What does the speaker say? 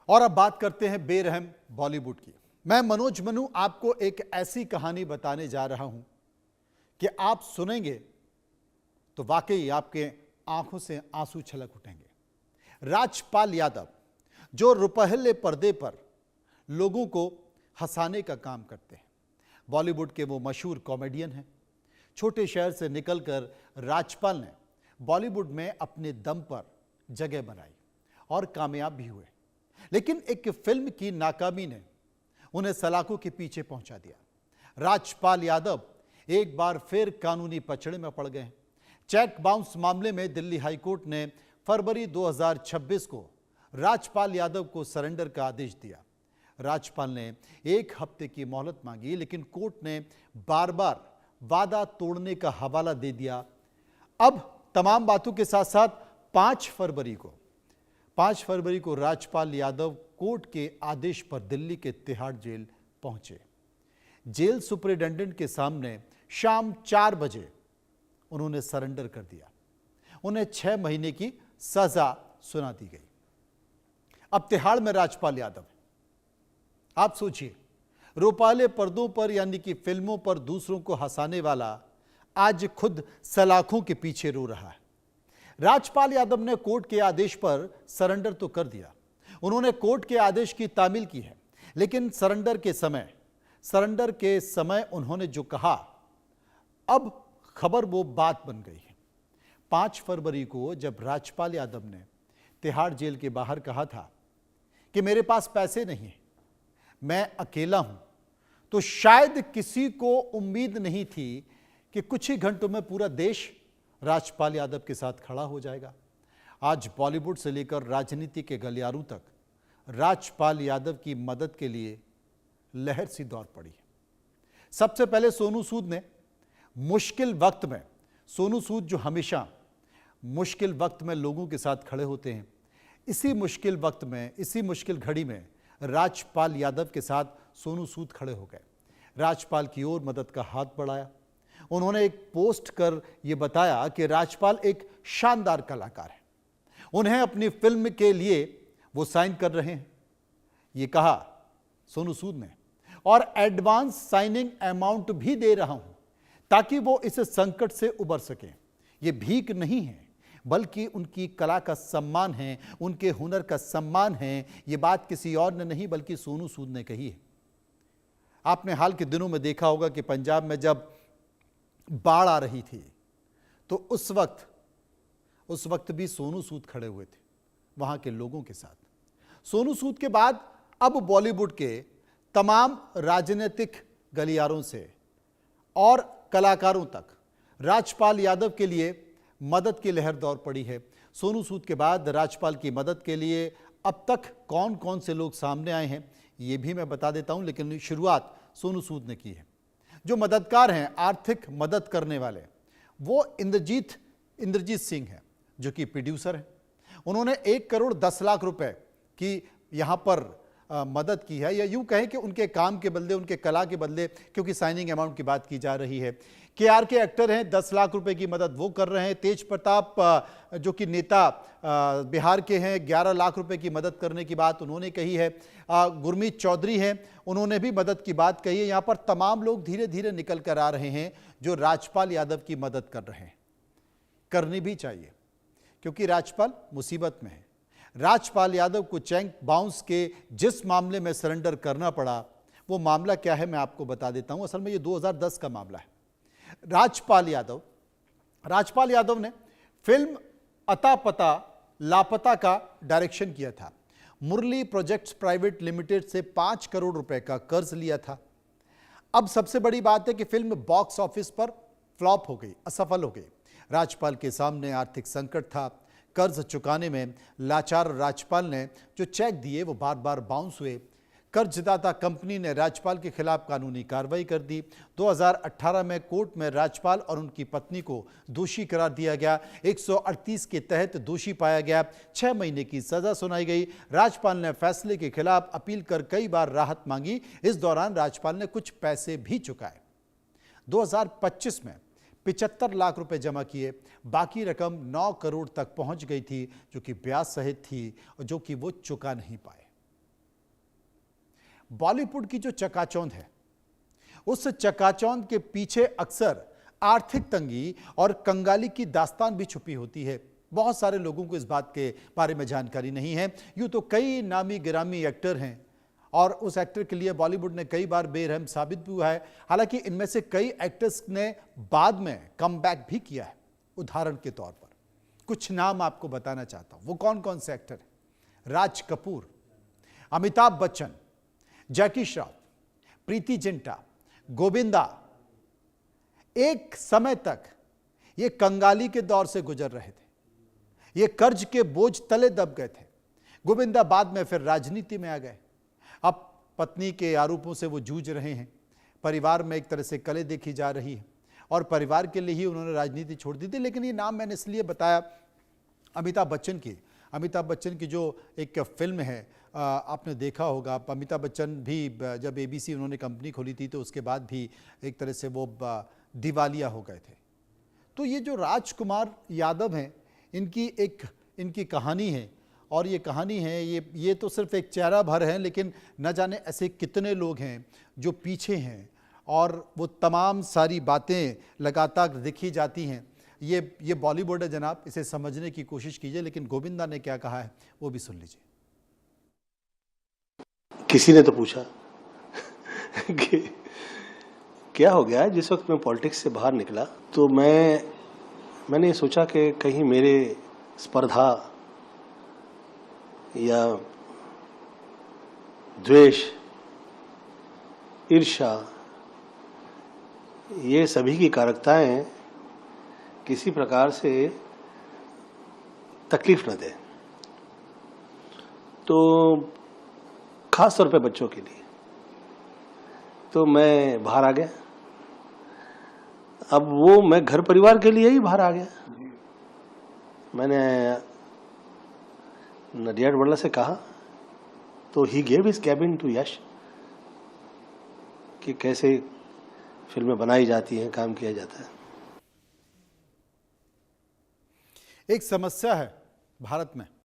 और अब बात करते हैं बेरहम बॉलीवुड की। मैं मनोज मनु आपको एक ऐसी कहानी बताने जा रहा हूं कि आप सुनेंगे तो वाकई आपके आंखों से आंसू छलक उठेंगे। राजपाल यादव जो रुपहले पर्दे पर लोगों को हंसाने का काम करते हैं, बॉलीवुड के वो मशहूर कॉमेडियन हैं। छोटे शहर से निकलकर राजपाल ने बॉलीवुड में अपने दम पर जगह बनाई और कामयाब भी हुए, लेकिन एक फिल्म की नाकामी ने उन्हें सलाखों के पीछे पहुंचा दिया। राजपाल यादव एक बार फिर कानूनी पचड़े में पड़ गए। चेक बाउंस मामले में दिल्ली हाईकोर्ट ने फरवरी 2026 को राजपाल यादव को सरेंडर का आदेश दिया। राजपाल ने 1 हफ्ते की मोहलत मांगी, लेकिन कोर्ट ने बार बार वादा तोड़ने का हवाला दे दिया। अब तमाम बातों के साथ साथ 5 फरवरी को राजपाल यादव कोर्ट के आदेश पर दिल्ली के तिहाड़ जेल पहुंचे। जेल सुपरिटेंडेंट के सामने शाम 4 बजे उन्होंने सरेंडर कर दिया। उन्हें 6 महीने की सजा सुना दी गई। अब तिहाड़ में राजपाल यादव है। आप सोचिए, रुपाले पर्दों पर यानी कि फिल्मों पर दूसरों को हंसाने वाला आज खुद सलाखों के पीछे रो रहा है। राजपाल यादव ने कोर्ट के आदेश पर सरेंडर तो कर दिया, उन्होंने कोर्ट के आदेश की तामील की है, लेकिन सरेंडर के समय उन्होंने जो कहा, अब खबर वो बात बन गई है। 5 फरवरी को जब राजपाल यादव ने तिहाड़ जेल के बाहर कहा था कि मेरे पास पैसे नहीं है, मैं अकेला हूं, तो शायद किसी को उम्मीद नहीं थी कि कुछ ही घंटों में पूरा देश राजपाल यादव के साथ खड़ा हो जाएगा। आज बॉलीवुड से लेकर राजनीति के गलियारों तक राजपाल यादव की मदद के लिए लहर सी दौड़ पड़ी है। सबसे पहले सोनू सूद ने मुश्किल वक्त में, सोनू सूद जो हमेशा मुश्किल वक्त में लोगों के साथ खड़े होते हैं, इसी मुश्किल वक्त में, इसी मुश्किल घड़ी में राजपाल यादव के साथ सोनू सूद खड़े हो गए। राजपाल की ओर मदद का हाथ बढ़ाया। उन्होंने एक पोस्ट कर यह बताया कि राजपाल एक शानदार कलाकार है, उन्हें अपनी फिल्म के लिए वो साइन कर रहे हैं, ये कहा सोनू सूद ने, और एडवांस साइनिंग अमाउंट भी दे रहा हूं ताकि वो इस संकट से उबर सकें। ये भीख नहीं है, बल्कि उनकी कला का सम्मान है, उनके हुनर का सम्मान है। ये बात किसी और ने नहीं बल्कि सोनू सूद ने कही है। आपने हाल के दिनों में देखा होगा कि पंजाब में जब बाढ़ आ रही थी तो उस वक्त भी सोनू सूद खड़े हुए थे वहां के लोगों के साथ। सोनू सूद के बाद अब बॉलीवुड के तमाम राजनीतिक गलियारों से और कलाकारों तक राजपाल यादव के लिए मदद की लहर दौड़ पड़ी है। सोनू सूद के बाद राजपाल की मदद के लिए अब तक कौन कौन से लोग सामने आए हैं ये भी मैं बता देता हूं, लेकिन शुरुआत सोनू सूद ने की है। जो मददगार हैं, आर्थिक मदद करने वाले, वो इंद्रजीत सिंह हैं, जो कि प्रोड्यूसर हैं। उन्होंने 1 करोड़ 10 लाख रुपए की यहां पर मदद की है, या यूं कहें कि उनके काम के बदले, उनके कला के बदले, क्योंकि साइनिंग अमाउंट की बात की जा रही है। KR के एक्टर हैं, 10 लाख रुपए की मदद वो कर रहे हैं। तेज प्रताप जो कि नेता बिहार के हैं, 11 लाख रुपए की मदद करने की बात उन्होंने कही है। गुरमीत चौधरी हैं, उन्होंने भी मदद की बात कही है। यहाँ पर तमाम लोग धीरे धीरे निकल कर आ रहे हैं जो राजपाल यादव की मदद कर रहे हैं। करनी भी चाहिए, क्योंकि राजपाल मुसीबत में है। राजपाल यादव को चेक बाउंस के जिस मामले में सरेंडर करना पड़ा, वो मामला क्या है मैं आपको बता देता हूं। असल में ये 2010 का मामला है। राजपाल यादव ने फिल्म अता पता लापता का डायरेक्शन किया था। मुरली प्रोजेक्ट्स प्राइवेट लिमिटेड से 5 करोड़ रुपए का कर्ज लिया था। अब सबसे बड़ी बात है कि फिल्म बॉक्स ऑफिस पर फ्लॉप हो गई, असफल हो गई। राजपाल के सामने आर्थिक संकट था, कर्ज चुकाने में लाचार राजपाल ने जो चेक दिए वो बार बार बाउंस हुए। कर्जदाता कंपनी ने राजपाल के खिलाफ कानूनी कार्रवाई कर दी। 2018 में कोर्ट में राजपाल और उनकी पत्नी को दोषी करार दिया गया। 138 के तहत दोषी पाया गया। 6 महीने की सजा सुनाई गई। राजपाल ने फैसले के खिलाफ अपील कर कई बार राहत मांगी। इस दौरान राजपाल ने कुछ पैसे भी चुकाए। 2025 में 75 लाख रुपए जमा किए। बाकी रकम 9 करोड़ तक पहुंच गई थी, जो कि ब्याज सहित थी और जो कि वो चुका नहीं पाए। बॉलीवुड की जो चकाचौंध है, उस चकाचौंध के पीछे अक्सर आर्थिक तंगी और कंगाली की दास्तान भी छुपी होती है। बहुत सारे लोगों को इस बात के बारे में जानकारी नहीं है। यूं तो कई नामी गिरामी एक्टर हैं और उस एक्टर के लिए बॉलीवुड ने कई बार बेरहम साबित भी हुआ है। हालांकि इनमें से कई एक्टर्स ने बाद में कमबैक भी किया है। उदाहरण के तौर पर कुछ नाम आपको बताना चाहता हूं। वो कौन कौन से एक्टर हैं? राज कपूर, अमिताभ बच्चन, जैकी श्रॉफ, प्रीति जिंटा, गोविंदा। एक समय तक ये कंगाली के दौर से गुजर रहे थे, ये कर्ज के बोझ तले दब गए थे। गोविंदा बाद में फिर राजनीति में आ गए। अब पत्नी के आरोपों से वो जूझ रहे हैं। परिवार में एक तरह से कले देखी जा रही है और परिवार के लिए ही उन्होंने राजनीति छोड़ दी थी। लेकिन ये नाम मैंने इसलिए बताया अमिताभ बच्चन की जो एक फिल्म है, आपने देखा होगा। अमिताभ बच्चन भी जब ABC उन्होंने कंपनी खोली थी तो उसके बाद भी एक तरह से वो दिवालिया हो गए थे। तो ये जो राजकुमार यादव हैं, इनकी कहानी है और ये कहानी है, ये तो सिर्फ एक चेहरा भर है, लेकिन न जाने ऐसे कितने लोग हैं जो पीछे हैं और वो तमाम सारी बातें लगातार दिखी जाती हैं। ये बॉलीवुड है जनाब, इसे समझने की कोशिश कीजिए। लेकिन गोविंदा ने क्या कहा है वो भी सुन लीजिए। किसी ने तो पूछा कि क्या हो गया। जिस वक्त मैं पॉलिटिक्स से बाहर निकला तो मैंने ये सोचा कि कहीं मेरे स्पर्धा या द्वेष, ईर्ष्या, ये सभी की कारकताएं किसी प्रकार से तकलीफ न दे। तो खास तौर पे बच्चों के लिए तो मैं बाहर आ गया। अब वो मैं घर परिवार के लिए ही बाहर आ गया। मैंने नडियाड बिरला से कहा तो he gave his cabin to Yash कि कैसे फिल्में बनाई जाती हैं, काम किया जाता है। एक समस्या है भारत में